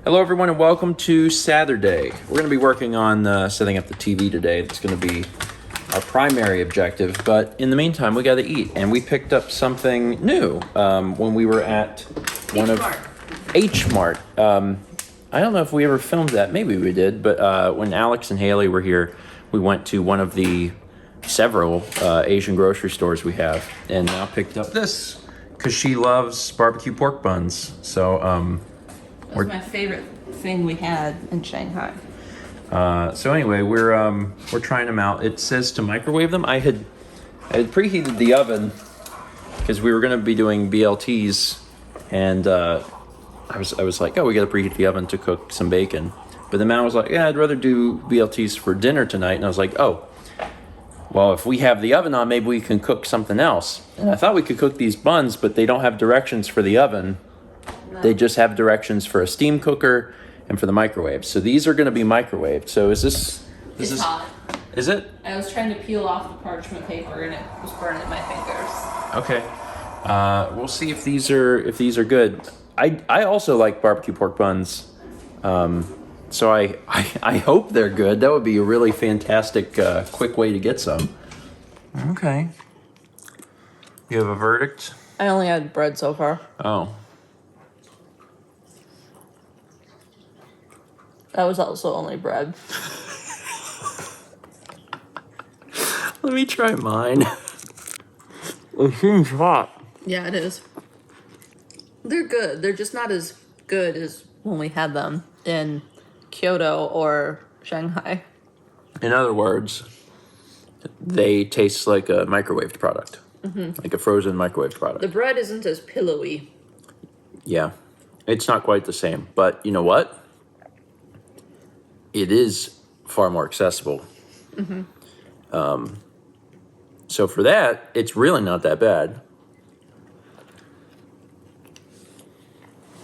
Hello everyone and welcome to Saturday. We're going to be working on setting up the TV today. That's going to be our primary objective, but in the meantime we got to eat, and we picked up something new when we were at one of H Mart. I don't know if we ever filmed that, maybe we did, but when Alex and Haley were here, we went to one of the several Asian grocery stores we have, and now picked up this because she loves barbecue pork buns. So That was my favorite thing we had in Shanghai. So anyway, we're trying them out. It says to microwave them. I had preheated the oven because we were going to be doing BLTs, and I was like, oh, we got to preheat the oven to cook some bacon. But the man was like, yeah, I'd rather do BLTs for dinner tonight. And I was like, oh, well, if we have the oven on, maybe we can cook something else. And I thought we could cook these buns, but they don't have directions for the oven. No. They just have directions for a steam cooker and for the microwave. So these are going to be microwaved. So is this hot. Is it? I was trying to peel off the parchment paper and it was burning my fingers. Okay. We'll see if these are good. I also like barbecue pork buns. So I hope they're good. That would be a really fantastic quick way to get some. Okay. You have a verdict? I only had bread so far. Oh. That was also only bread. Let me try mine. It seems hot. Yeah, it is. They're good. They're just not as good as when we had them in Kyoto or Shanghai. In other words, they taste like a microwaved product. Mm-hmm. Like a frozen microwaved product. The bread isn't as pillowy. Yeah. It's not quite the same. But you know what? It is far more accessible. Mm-hmm. So for that, it's really not that bad.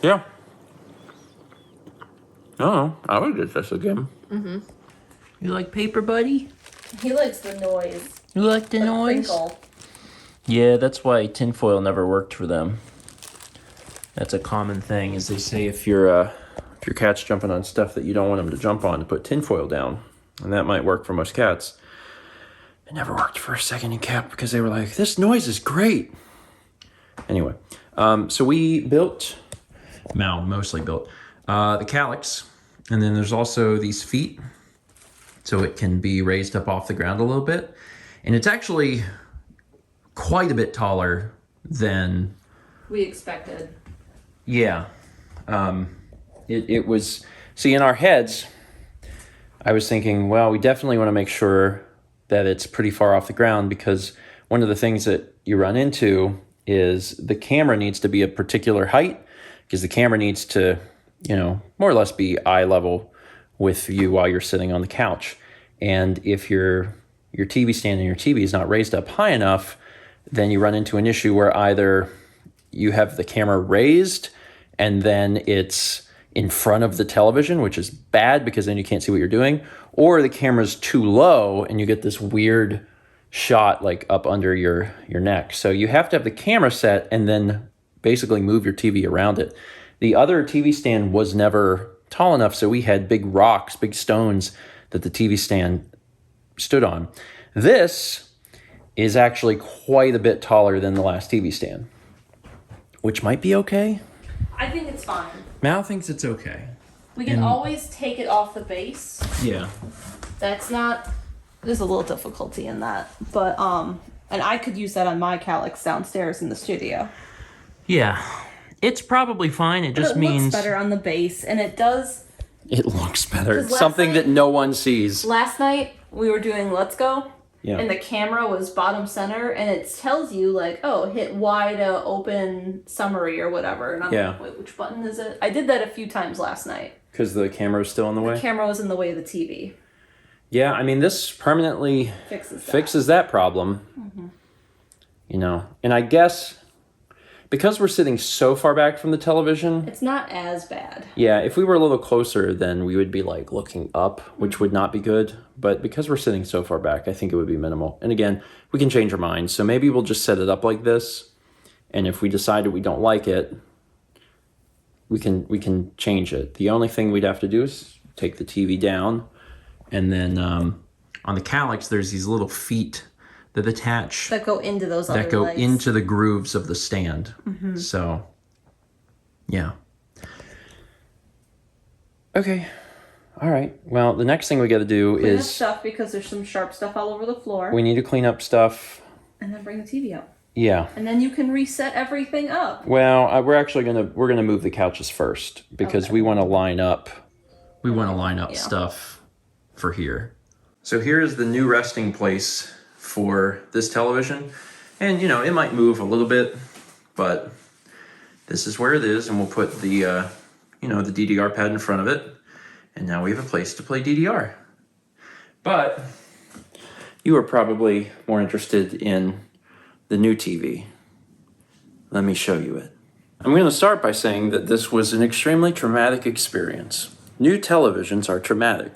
Yeah. Oh, I would get this again. Mm-hmm. You like paper, buddy? He likes the noise. You like the noise? Crinkle. Yeah, that's why tinfoil never worked for them. That's a common thing, is they say if your cat's jumping on stuff that you don't want them to jump on, to put tinfoil down. And that might work for most cats. It never worked for a second in cat because they were like, this noise is great. Anyway, so we built, Mal mostly built, the calyx. And then there's also these feet, so it can be raised up off the ground a little bit. And it's actually quite a bit taller than we expected. Yeah. It was, see, in our heads, I was thinking, well, we definitely want to make sure that it's pretty far off the ground, because one of the things that you run into is the camera needs to be a particular height, because the camera needs to, more or less be eye level with you while you're sitting on the couch. And if your TV stand and your TV is not raised up high enough, then you run into an issue where either you have the camera raised and then it's in front of the television, which is bad because then you can't see what you're doing, or the camera's too low and you get this weird shot like up under your neck. So you have to have the camera set and then basically move your TV around it. The other TV stand was never tall enough, so we had big rocks, big stones that the TV stand stood on. This is actually quite a bit taller than the last TV stand, which might be okay. I think it's fine. Mal thinks it's okay. We can always take it off the base. Yeah. There's a little difficulty in that. But, and I could use that on my calyx downstairs in the studio. Yeah. It's probably fine. It just means... It looks better on the base, and it does... It looks better. Something that no one sees. Last night, we were doing Let's Go, yeah. And the camera was bottom center, and it tells you, like, oh, hit Y to open summary or whatever. And I'm like, wait, which button is it? I did that a few times last night. Because the camera was still in the way? The camera was in the way of the TV. Yeah, I mean, this permanently fixes that problem. Mm-hmm. And I guess because we're sitting so far back from the television, it's not as bad. Yeah, if we were a little closer, then we would be like looking up, which would not be good. But because we're sitting so far back, I think it would be minimal. And again, we can change our minds. So maybe we'll just set it up like this. And if we decided we don't like it, we can change it. The only thing we'd have to do is take the TV down, and then on the Calyx there's these little feet that attach that go into those other legs. Into the grooves of the stand. So yeah. Okay. All right. Well, the next thing we got to do clean is up stuff, because there's some sharp stuff all over the floor. we need to clean up stuff. And then bring the TV up. Yeah. And then you can reset everything up. Well, we're actually gonna move the couches first, because we want to line up. We want to line up stuff for here. So here is the new resting place for this television, and it might move a little bit, but this is where it is, and we'll put the the DDR pad in front of it. And now we have a place to play DDR. But you are probably more interested in the new TV. Let me show you it. I'm going to start by saying that this was an extremely traumatic experience. New televisions are traumatic.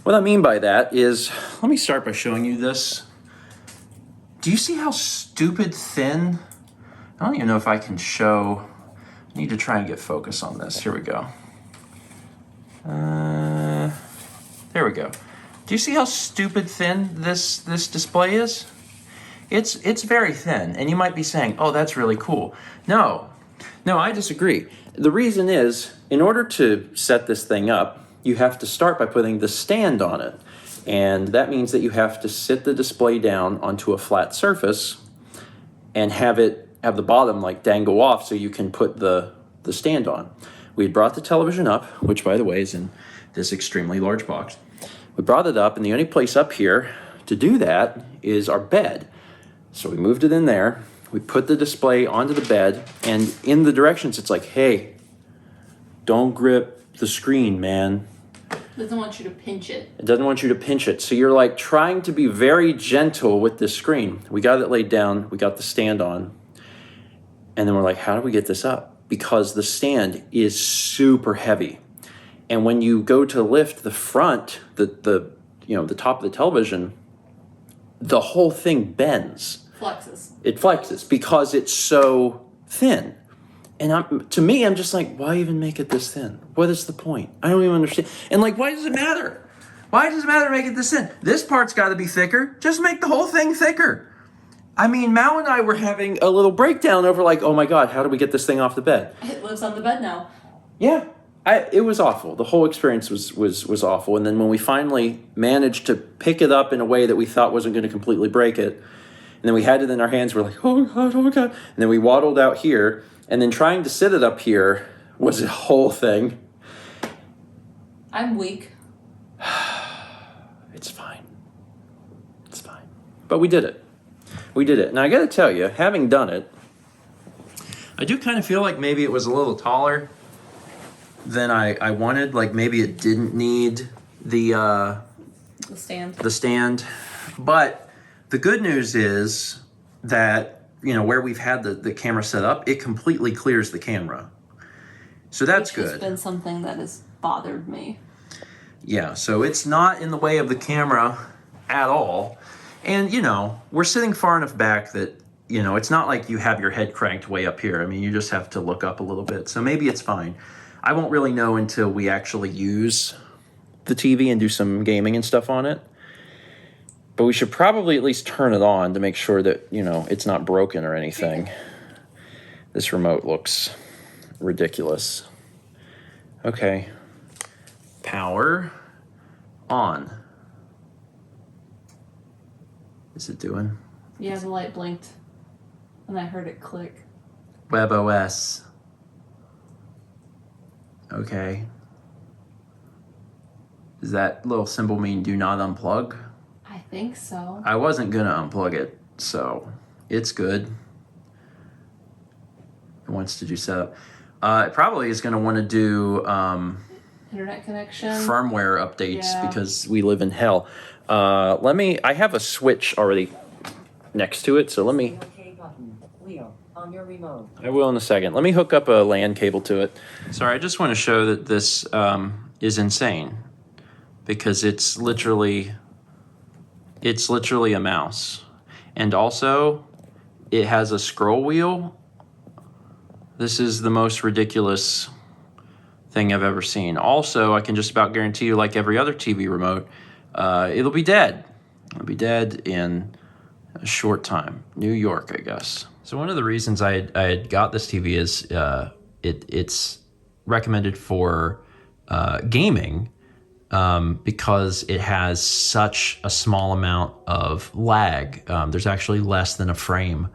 What I mean by that is, let me start by showing you this. Do you see how stupid thin? I don't even know if I can show. I need to try and get focus on this. Here we go. There we go. Do you see how stupid thin this display is? It's very thin, and you might be saying, "Oh, that's really cool." No, I disagree. The reason is, in order to set this thing up, you have to start by putting the stand on it, and that means that you have to sit the display down onto a flat surface and have the bottom like dangle off so you can put the stand on. We had brought the television up, which by the way is in this extremely large box. We brought it up, and the only place up here to do that is our bed. So we moved it in there. We put the display onto the bed, and in the directions it's like, hey, don't grip the screen, man. It doesn't want you to pinch it. It doesn't want you to pinch it. So you're like trying to be very gentle with this screen. We got it laid down. We got the stand on. And then we're like, how do we get this up? Because the stand is super heavy. And when you go to lift the front, the top of the television, the whole thing bends. Flexes. It flexes because it's so thin. And to me, I'm just like, why even make it this thin? What is the point? I don't even understand. And like, why does it matter? Why does it matter to make it this thin? This part's got to be thicker. Just make the whole thing thicker. I mean, Mal and I were having a little breakdown over like, oh my God, how do we get this thing off the bed? It lives on the bed now. Yeah, it was awful. The whole experience was awful. And then when we finally managed to pick it up in a way that we thought wasn't going to completely break it, and then we had it in our hands, we're like, oh God, oh God. And then we waddled out here, and then trying to sit it up here was a whole thing. I'm weak. It's fine. It's fine. But we did it. We did it. Now I got to tell you, having done it, I do kind of feel like maybe it was a little taller than I wanted. Like maybe it didn't need the stand. But the good news is that, where we've had the camera set up, it completely clears the camera. So that's good. It's been something that has bothered me. Yeah, so it's not in the way of the camera at all. And, we're sitting far enough back that, it's not like you have your head cranked way up here. I mean, you just have to look up a little bit. So maybe it's fine. I won't really know until we actually use the TV and do some gaming and stuff on it. But we should probably at least turn it on to make sure that, it's not broken or anything. This remote looks ridiculous. Okay. Power on. Is it doing? Yeah, the light blinked. And I heard it click. WebOS. Okay. Does that little symbol mean do not unplug? I think so. I wasn't going to unplug it, so it's good. It wants to do setup. It probably is going to want to do internet connection, firmware updates because we live in hell. I have a switch already next to it, so let me... On your remote. I will in a second. Let me hook up a LAN cable to it. Sorry, I just want to show that this is insane because it's literally a mouse. And also, it has a scroll wheel. This is the most ridiculous thing I've ever seen. Also, I can just about guarantee you, like every other TV remote, it'll be dead. It'll be dead in a short time. New York, I guess. So one of the reasons I had got this TV is it's recommended for gaming because it has such a small amount of lag. There's actually less than a frame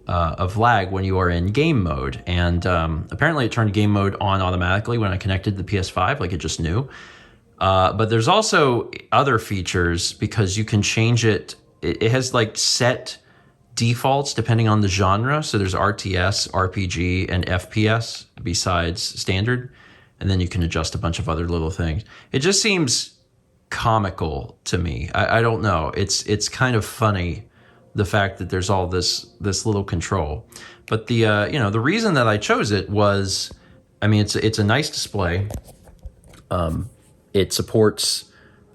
of lag when you are in game mode. And apparently it turned game mode on automatically when I connected the PS5, like it just knew. But there's also other features because you can change it. It has like set defaults depending on the genre. So there's RTS, RPG, and FPS besides standard. And then you can adjust a bunch of other little things. It just seems comical to me. I don't know. It's kind of funny, the fact that there's all this little control. But the reason that I chose it was, I mean, it's a nice display. It supports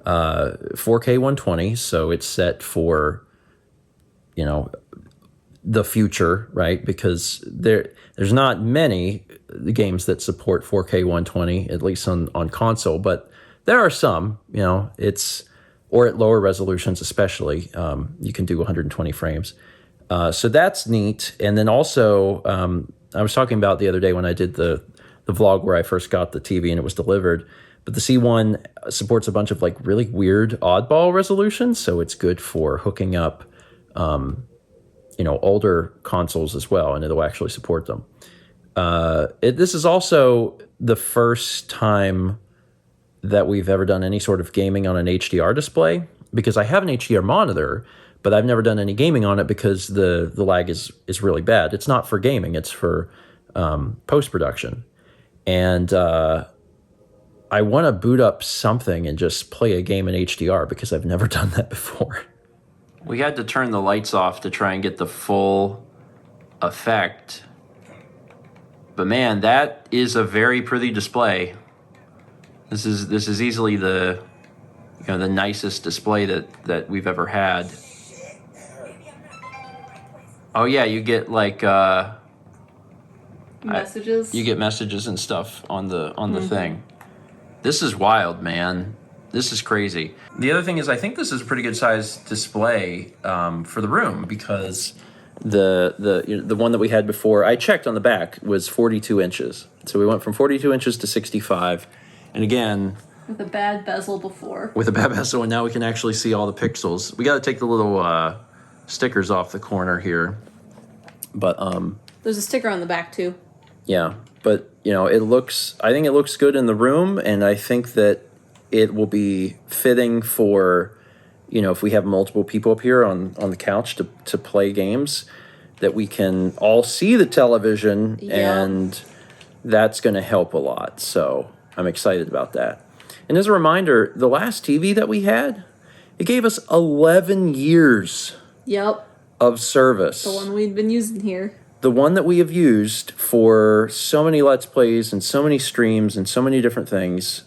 4K 120, so it's set for, the future, right? Because there's not many games that support 4K 120, at least on console, but there are some, or at lower resolutions especially, you can do 120 frames. So that's neat. And then also, I was talking about the other day when I did the vlog where I first got the TV and it was delivered, but the C1 supports a bunch of like really weird oddball resolutions, so it's good for hooking up older consoles as well, and it'll actually support them. This is also the first time that we've ever done any sort of gaming on an HDR display, because I have an HDR monitor, but I've never done any gaming on it because the lag is really bad. It's not for gaming, it's for post-production. And I want to boot up something and just play a game in HDR because I've never done that before. We had to turn the lights off to try and get the full effect. But man, that is a very pretty display. This is easily the nicest display that we've ever had. Oh yeah, you get like messages. You get messages and stuff on the thing. This is wild, man. This is crazy. The other thing is, I think this is a pretty good size display for the room, because the one that we had before, I checked on the back, was 42 inches. So we went from 42 inches to 65. And again, with a bad bezel before. With a bad bezel, and now we can actually see all the pixels. We got to take the little stickers off the corner here. But there's a sticker on the back too. Yeah, but I think it looks good in the room, and I think that it will be fitting for, if we have multiple people up here on the couch to play games, that we can all see the television, and that's going to help a lot. So I'm excited about that. And as a reminder, the last TV that we had, it gave us 11 years of service. The one we'd been using here. The one that we have used for so many Let's Plays and so many streams and so many different things,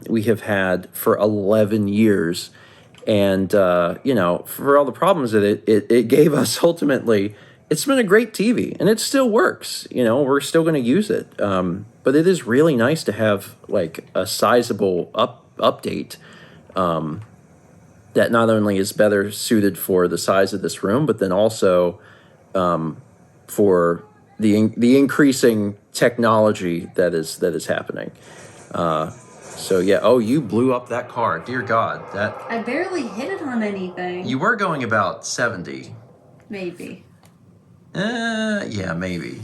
we have had for 11 years. And, for all the problems that it gave us, ultimately, it's been a great TV. And it still works. We're still going to use it. But it is really nice to have, like, a sizable update that not only is better suited for the size of this room, but then also for the increasing technology that is happening. So yeah. Oh, you blew up that car. Dear God, I barely hit it on anything. You were going about 70. Maybe. Yeah, maybe.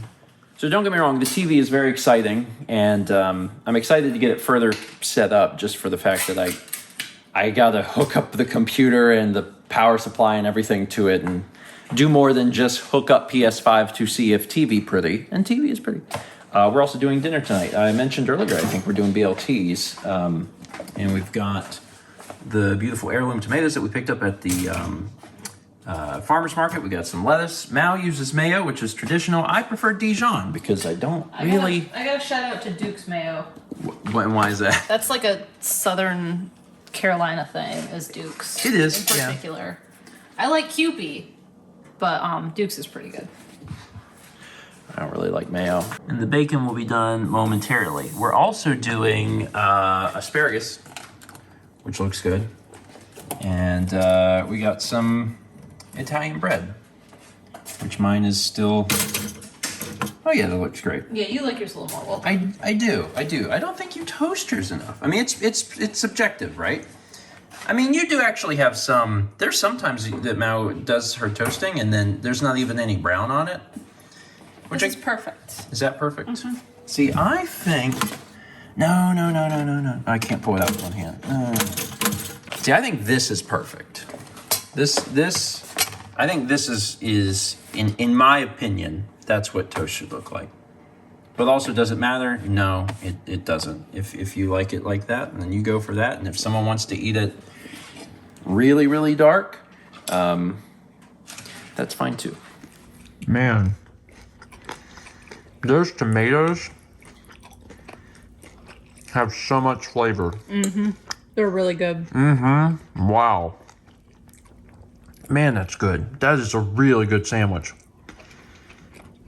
So don't get me wrong, the TV is very exciting, and I'm excited to get it further set up, just for the fact that I gotta hook up the computer and the power supply and everything to it, and do more than just hook up PS5 to see if TV pretty, and TV is pretty. We're also doing dinner tonight. I mentioned earlier, I think we're doing BLTs, and we've got the beautiful heirloom tomatoes that we picked up at the farmer's market. We got some lettuce. Mal uses mayo, which is traditional. I prefer Dijon because I don't really... I got a shout out to Duke's Mayo. Why is that? That's like a Southern Carolina thing, is Duke's. It is, in particular. Yeah. I like Kewpie, but Duke's is pretty good. I don't really like mayo. And the bacon will be done momentarily. We're also doing asparagus, which looks good. And we got some Italian bread, which mine is still... Oh yeah, that looks great. Yeah, you like yours a little more. Well, I do. I don't think you toast yours enough. I mean, it's subjective, right? I mean, you do actually have some... There's sometimes that Mao does her toasting, and then there's not even any brown on it. Which is perfect. Is that perfect? Mm-hmm. See, I think... No. I can't pull it out with one hand. See, I think this is perfect. I think this is in my opinion, that's what toast should look like. But also, does it matter? No, it doesn't. If you like it like that, then you go for that. And if someone wants to eat it really, really dark, that's fine too. Man, those tomatoes have so much flavor. Mm-hmm. They're really good. Mm-hmm. Wow. Man, that's good. That is a really good sandwich.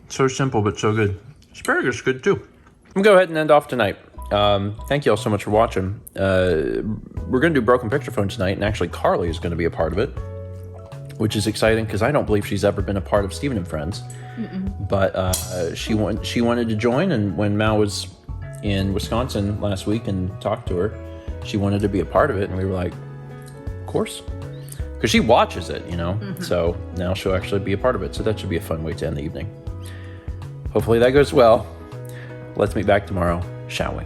So simple, but so good. Asparagus is good too. I'm gonna go ahead and end off tonight. Thank you all so much for watching. We're gonna do Broken Picture Phone tonight, and actually Carly is gonna be a part of it, which is exciting because I don't believe she's ever been a part of Steven and Friends. Mm-mm. But she wanted to join, and when Mal was in Wisconsin last week and talked to her, she wanted to be a part of it, and we were like, of course. Because she watches it, Mm-hmm. So now she'll actually be a part of it. So that should be a fun way to end the evening. Hopefully that goes well. Let's meet back tomorrow, shall we?